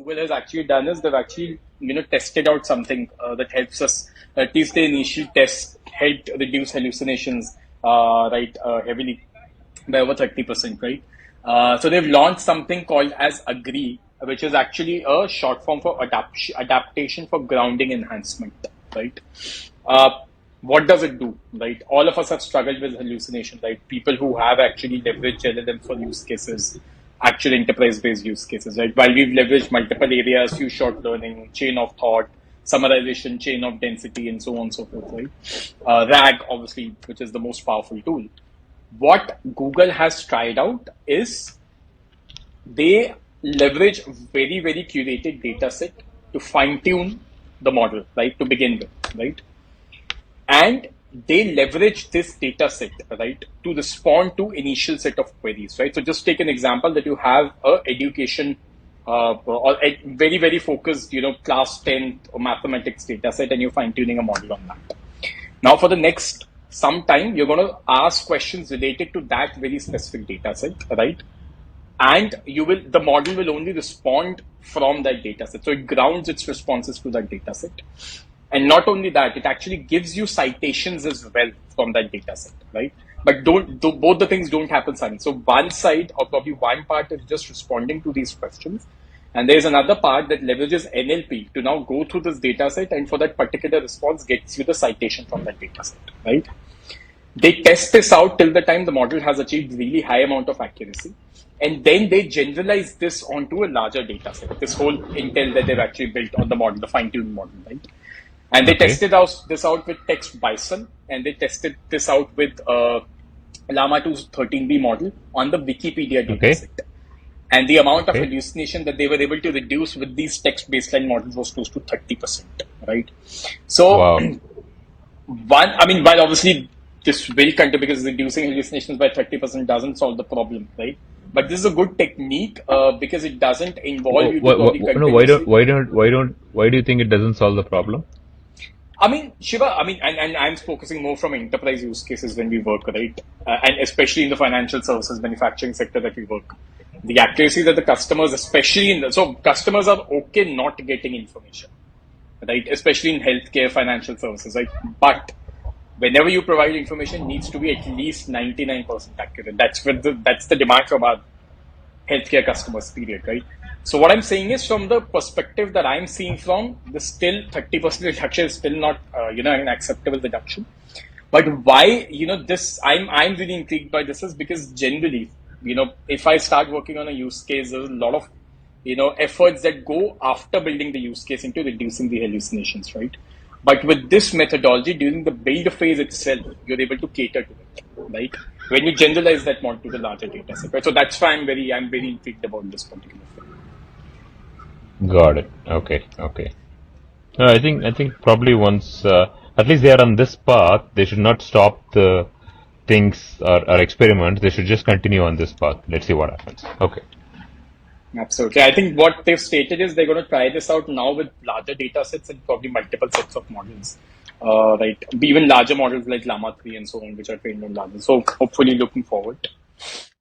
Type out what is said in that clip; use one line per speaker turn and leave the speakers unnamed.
Google has actually done is they've actually, tested out something that helps us, at least the initial test helped reduce hallucinations, heavily by over 30%, right? So they've launched something called as Agree, which is actually a short form for adaptation for grounding enhancement, right? Uh, what does it do, right? All of us have struggled with hallucination, right? People who have actually leveraged LLM for use cases, actual enterprise-based use cases, right? While we've leveraged multiple areas, few short learning, chain of thought, summarization, chain of density, and so on and so forth, right? RAG, obviously, which is the most powerful tool. What Google has tried out is they leverage very, very curated data set to fine tune the model, right, to begin with, right? And they leverage this data set, right, to respond to initial set of queries, right? So just take an example that you have a education or a very, very focused, class 10 or mathematics data set, and you're fine tuning a model on that. Now, for the next some time, you're going to ask questions related to that very specific data set, right? And the model will only respond from that data set. So it grounds its responses to that data set. And not only that, it actually gives you citations as well from that data set, right? But both the things don't happen simultaneously. So one side, or probably one part, is just responding to these questions. And there's another part that leverages NLP to now go through this data set, and for that particular response gets you the citation from that data set, right? They test this out till the time the model has achieved really high amount of accuracy. And then they generalize this onto a larger data set, this whole intel that they've actually built on the model, the fine-tuned model, right? And they tested this out with text bison, and they tested this out with Llama 2's 13B model on the Wikipedia dataset. And the amount of hallucination that they were able to reduce with these text baseline models was close to 30%, right? So, while obviously this will continue, because reducing hallucinations by 30% doesn't solve the problem, right? But this is a good technique because it doesn't involve you to probably continuously.
Why do you think it doesn't solve the problem?
Shiva, and I'm focusing more from enterprise use cases when we work, right? And especially in the financial services manufacturing sector that we work. The accuracy that the customers, especially so customers are okay not getting information, right? Especially in healthcare, financial services, right? But whenever you provide information, it needs to be at least 99% accurate. That's the demand from our healthcare customers, period, right? So what I'm saying is, from the perspective that I'm seeing from the still 30% reduction is still not, an acceptable reduction. But why, this, I'm really intrigued by this is because generally, if I start working on a use case, there's a lot of, efforts that go after building the use case into reducing the hallucinations, right? But with this methodology, during the build phase itself, you're able to cater to it, right? When you generalize that model to the larger data set, right? So that's why I'm very intrigued about this particular thing.
Got it. Okay. No, I think probably once at least they are on this path, they should not stop the things or experiments. They should just continue on this path. Let's see what happens. Okay.
Absolutely. I think what they've stated is they're going to try this out now with larger data sets and probably multiple sets of models, right? Even larger models like Llama 3 and so on, which are trained on larger. So hopefully looking forward.